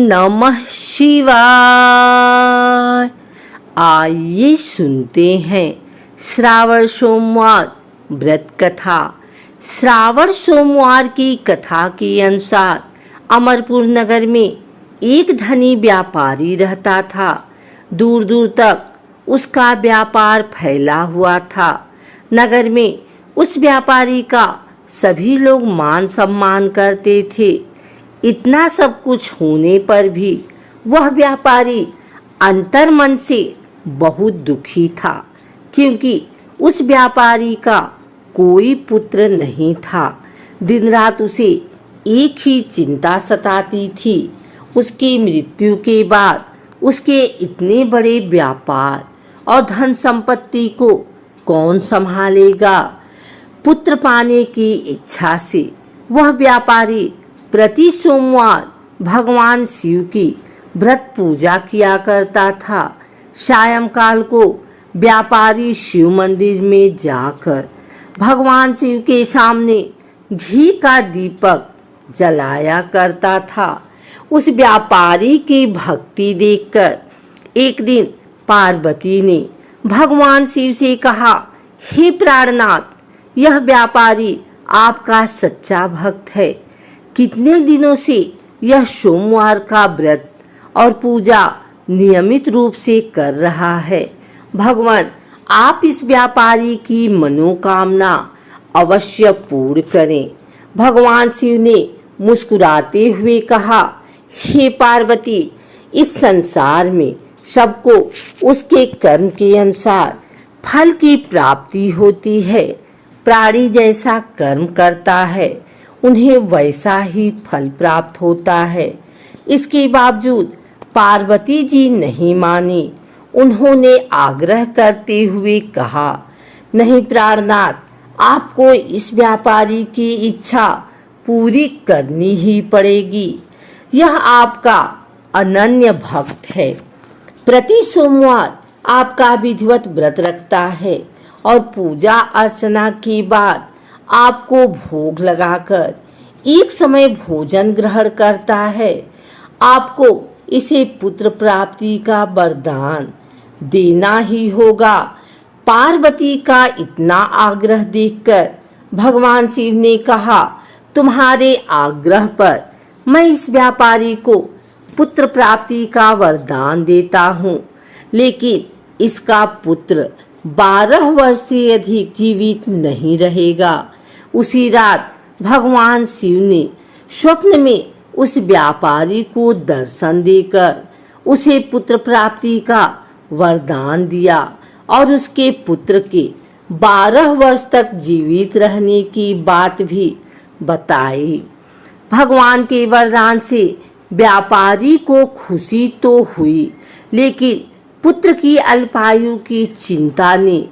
नमः शिवाय। आइए सुनते हैं श्रावण सोमवार व्रत कथा। श्रावण सोमवार की कथा के अनुसार अमरपुर नगर में एक धनी व्यापारी रहता था। दूर दूर तक उसका व्यापार फैला हुआ था। नगर में उस व्यापारी का सभी लोग मान सम्मान करते थे। इतना सब कुछ होने पर भी वह व्यापारी अंतर्मन से बहुत दुखी था, क्योंकि उस व्यापारी का कोई पुत्र नहीं था। दिन रात उसे एक ही चिंता सताती थी, उसकी मृत्यु के बाद उसके इतने बड़े व्यापार और धन संपत्ति को कौन संभालेगा। पुत्र पाने की इच्छा से वह व्यापारी प्रति सोमवार भगवान शिव की व्रत पूजा किया करता था। सायंकाल को व्यापारी शिव मंदिर में जाकर भगवान शिव के सामने घी का दीपक जलाया करता था। उस व्यापारी की भक्ति देखकर एक दिन पार्वती ने भगवान शिव से कहा, हे प्राणनाथ, यह व्यापारी आपका सच्चा भक्त है। कितने दिनों से यह सोमवार का व्रत और पूजा नियमित रूप से कर रहा है। भगवान, आप इस व्यापारी की मनोकामना अवश्य पूर्ण करें। भगवान शिव ने मुस्कुराते हुए कहा, हे पार्वती, इस संसार में सबको उसके कर्म के अनुसार फल की प्राप्ति होती है। प्राणी जैसा कर्म करता है उन्हें वैसा ही फल प्राप्त होता है। इसके बावजूद पार्वती जी नहीं मानी। उन्होंने आग्रह करते हुए कहा, नहीं प्राणनाथ, आपको इस व्यापारी की इच्छा पूरी करनी ही पड़ेगी। यह आपका अनन्य भक्त है। प्रति सोमवार आपका विधिवत व्रत रखता है और पूजा अर्चना के बाद आपको भोग लगाकर एक समय भोजन ग्रहण करता है। आपको इसे पुत्र प्राप्ति का वरदान देना ही होगा। पार्वती का इतना आग्रह देखकर भगवान शिव ने कहा, तुम्हारे आग्रह पर मैं इस व्यापारी को पुत्र प्राप्ति का वरदान देता हूँ, लेकिन इसका पुत्र 12 वर्ष से अधिक जीवित नहीं रहेगा। उसी रात भगवान शिव ने स्वप्न में उस व्यापारी को दर्शन देकर उसे पुत्र प्राप्ति का वरदान दिया और उसके पुत्र के 12 वर्ष तक जीवित रहने की बात भी बताई। भगवान के वरदान से व्यापारी को खुशी तो हुई, लेकिन पुत्र की अल्पायु की चिंता ने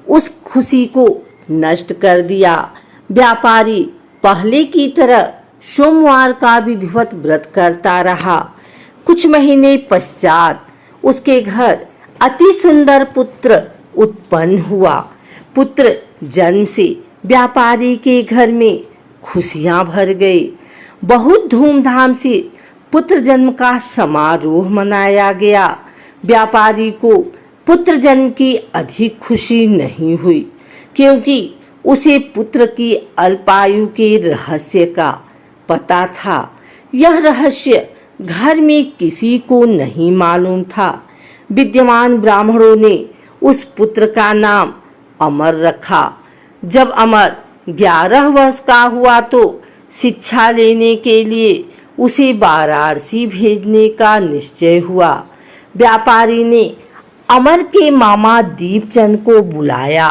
उस खुशी को नष्ट कर दिया। व्यापारी पहले की तरह सोमवार का विधिवत व्रत करता रहा। कुछ महीने पश्चात उसके घर अति सुंदर पुत्र उत्पन्न हुआ। पुत्र जन्म से व्यापारी के घर में खुशियां भर गई। बहुत धूमधाम से पुत्र जन्म का समारोह मनाया गया। व्यापारी को पुत्र जन्म की अधिक खुशी नहीं हुई, क्योंकि उसे पुत्र की अल्पायु के रहस्य का पता था। यह रहस्य घर में किसी को नहीं मालूम था। विद्यमान ब्राह्मणों ने उस पुत्र का नाम अमर रखा। जब अमर 11 वर्ष का हुआ तो शिक्षा लेने के लिए उसे वाराणसी भेजने का निश्चय हुआ। व्यापारी ने अमर के मामा दीपचंद को बुलाया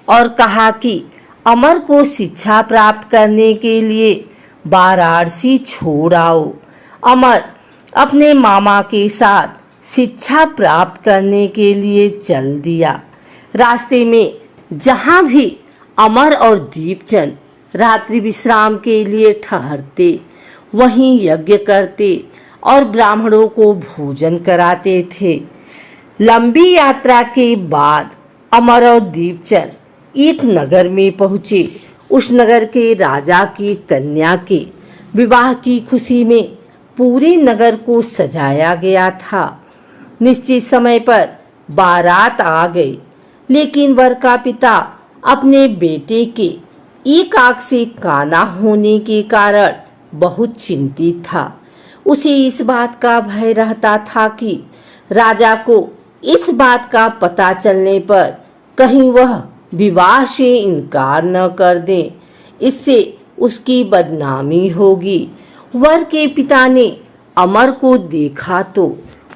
और कहा कि अमर को शिक्षा प्राप्त करने के लिए वाराणसी छोड़ आओ। अमर अपने मामा के साथ शिक्षा प्राप्त करने के लिए चल दिया। रास्ते में जहाँ भी अमर और दीपचंद रात्रि विश्राम के लिए ठहरते, वहीं यज्ञ करते और ब्राह्मणों को भोजन कराते थे। लंबी यात्रा के बाद अमर और दीपचंद एक नगर में पहुँचे। उस नगर के राजा की कन्या के विवाह की खुशी में पूरे नगर को सजाया गया था। निश्चित समय पर बारात आ गई, लेकिन वर का पिता अपने बेटे के एक आंख से काना होने के कारण बहुत चिंतित था। उसे इस बात का भय रहता था कि राजा को इस बात का पता चलने पर कहीं वह विवाह से इनकार न कर दे, इससे उसकी बदनामी होगी। वर के पिता ने अमर को देखा तो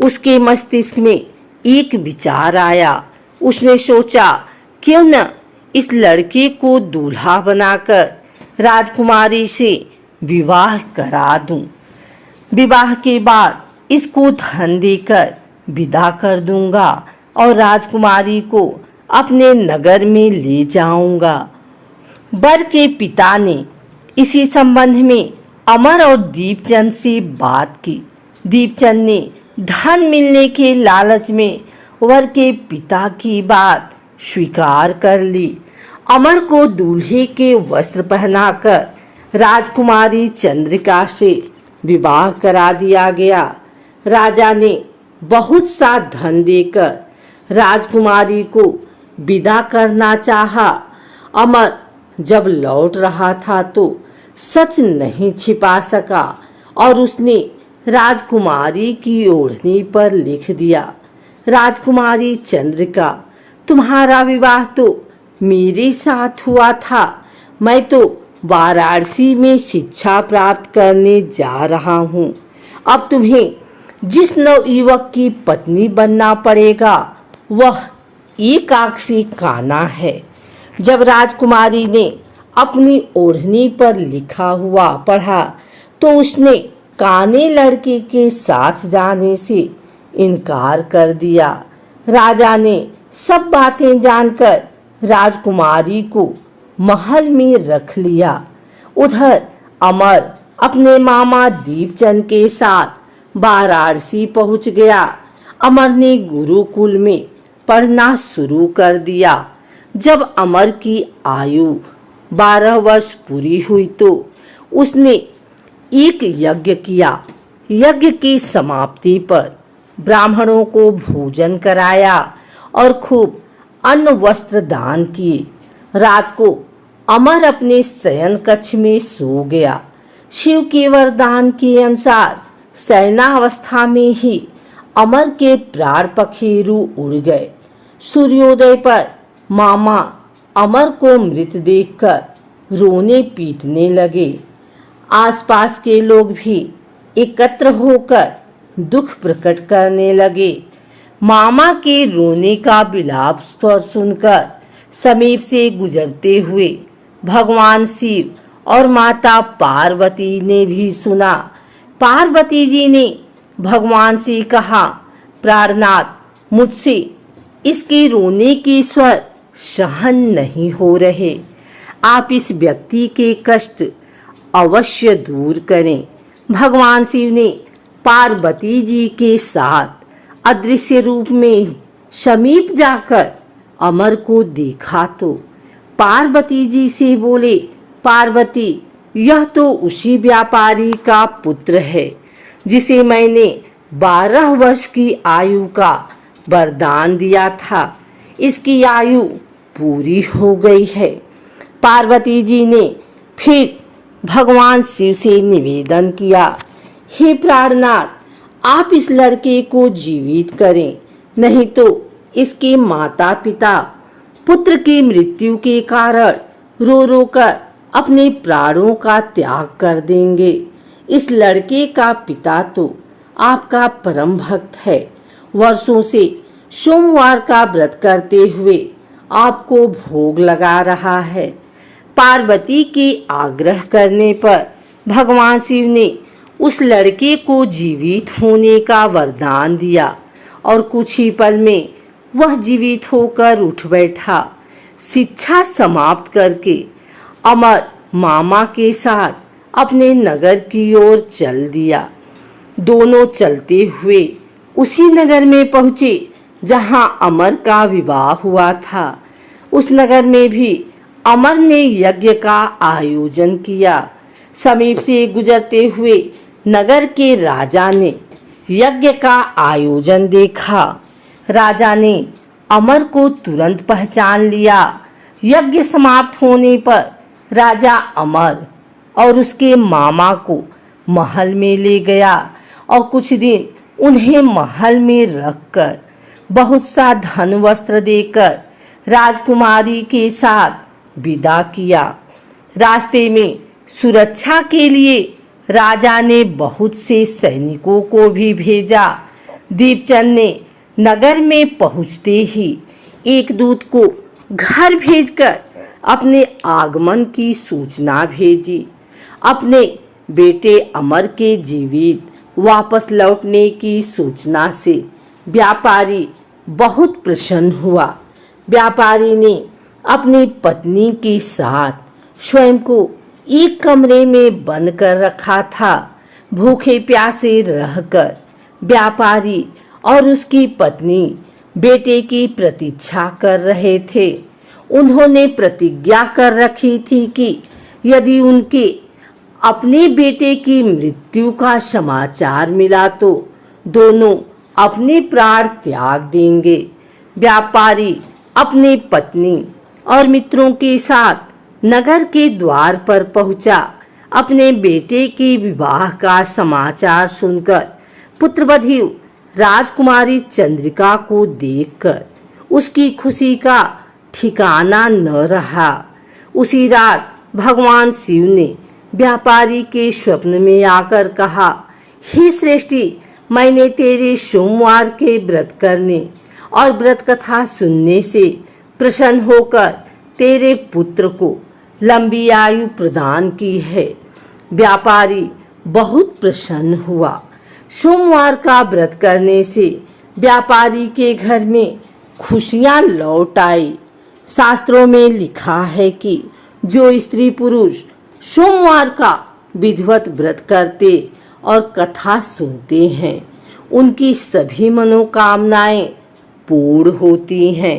उसके मस्तिष्क में एक विचार आया। उसने सोचा, क्यों न इस लड़के को दूल्हा बनाकर राजकुमारी से विवाह करा दूं। विवाह के बाद इसको धन देकर विदा कर दूंगा और राजकुमारी को अपने नगर में ले जाऊंगा। वर के पिता ने इसी संबंध में अमर और दीपचंद से बात की। दीपचंद ने धन मिलने के लालच में वर के पिता की बात स्वीकार कर ली। अमर को दूल्हे के वस्त्र पहनाकर राजकुमारी चंद्रिका से विवाह करा दिया गया। राजा ने बहुत सा धन देकर राजकुमारी को विदा करना चाहा। अमर जब लौट रहा था तो सच नहीं छिपा सका और उसने राजकुमारी की ओढ़नी पर लिख दिया, राजकुमारी चंद्रिका, तुम्हारा विवाह तो मेरे साथ हुआ था। मैं तो वाराणसी में शिक्षा प्राप्त करने जा रहा हूँ। अब तुम्हें जिस नवयुवक की पत्नी बनना पड़ेगा वह एक आंख से काना है। जब राजकुमारी ने अपनी ओढ़नी पर लिखा हुआ पढ़ा तो उसने काने लड़के के साथ जाने से इनकार कर दिया। राजा ने सब बातें जानकर राजकुमारी को महल में रख लिया। उधर अमर अपने मामा दीपचंद के साथ वाराणसी पहुंच गया। अमर ने गुरुकुल में पढ़ना शुरू कर दिया। जब अमर की आयु 12 वर्ष पूरी हुई तो उसने एक यज्ञ किया। यज्ञ की समाप्ति पर ब्राह्मणों को भोजन कराया और खूब अन्न वस्त्र दान किए। रात को अमर अपने शयन कक्ष में सो गया। शिव के वरदान के अनुसार शयनावस्था में ही अमर के प्राण पखेरु उड़ गए। सूर्योदय पर मामा अमर को मृत देखकर रोने पीटने लगे। आसपास के लोग भी एकत्र होकर दुख प्रकट करने लगे। मामा के रोने का विलाप स्वर सुनकर समीप से गुजरते हुए भगवान शिव और माता पार्वती ने भी सुना। पार्वती जी ने भगवान से कहा, प्राणनाथ, मुझसे इसके रोने के स्वर सहन नहीं हो रहे। आप इस व्यक्ति के कष्ट अवश्य दूर करें। भगवान शिव ने पार्वती जी के साथ अदृश्य रूप में समीप जाकर अमर को देखा तो पार्वती जी से बोले, पार्वती, यह तो उसी व्यापारी का पुत्र है जिसे मैंने 12 वर्ष की आयु का वरदान दिया था। इसकी आयु पूरी हो गई है। पार्वती जी ने फिर भगवान शिव से निवेदन किया, हे प्राणनाथ, आप इस लड़के को जीवित करें, नहीं तो इसके माता पिता पुत्र की मृत्यु के कारण रो रो कर अपने प्राणों का त्याग कर देंगे। इस लड़के का पिता तो आपका परम भक्त है। वर्षों से सोमवार का व्रत करते हुए आपको भोग लगा रहा है। पार्वती के आग्रह करने पर भगवान शिव ने उस लड़के को जीवित होने का वरदान दिया और कुछ ही पल में वह जीवित होकर उठ बैठा। शिक्षा समाप्त करके अमर मामा के साथ अपने नगर की ओर चल दिया। दोनों चलते हुए उसी नगर में पहुंचे जहां अमर का विवाह हुआ था। उस नगर में भी अमर ने यज्ञ का आयोजन किया। समीप से गुजरते हुए नगर के राजा ने यज्ञ का आयोजन देखा। राजा ने अमर को तुरंत पहचान लिया। यज्ञ समाप्त होने पर राजा अमर और उसके मामा को महल में ले गया और कुछ दिन उन्हें महल में रखकर बहुत सा धन वस्त्र देकर राजकुमारी के साथ विदा किया। रास्ते में सुरक्षा के लिए राजा ने बहुत से सैनिकों को भी भेजा। दीपचंद ने नगर में पहुंचते ही एक दूत को घर भेजकर अपने आगमन की सूचना भेजी। अपने बेटे अमर के जीवित वापस लौटने की सूचना से व्यापारी बहुत प्रसन्न हुआ। व्यापारी ने अपनी पत्नी के साथ स्वयं को एक कमरे में बंद कर रखा था। भूखे प्यासे रहकर व्यापारी और उसकी पत्नी बेटे की प्रतीक्षा कर रहे थे। उन्होंने प्रतिज्ञा कर रखी थी कि यदि उनके अपने बेटे की मृत्यु का समाचार मिला तो दोनों अपने प्राण त्याग देंगे। व्यापारी अपनी पत्नी और मित्रों के साथ नगर के द्वार पर पहुंचा। अपने बेटे के विवाह का समाचार सुनकर पुत्रवधू राजकुमारी चंद्रिका को देखकर उसकी खुशी का ठिकाना न रहा। उसी रात भगवान शिव ने व्यापारी के स्वप्न में आकर कहा, हे श्रेष्ठी, मैंने तेरे सोमवार के व्रत करने और व्रत कथा सुनने से प्रसन्न होकर तेरे पुत्र को लंबी आयु प्रदान की है। व्यापारी बहुत प्रसन्न हुआ। सोमवार का व्रत करने से व्यापारी के घर में खुशियां लौट आई। शास्त्रों में लिखा है कि जो स्त्री पुरुष सोमवार का विधिवत व्रत करते और कथा सुनते हैं उनकी सभी मनोकामनाएं पूर्ण होती हैं।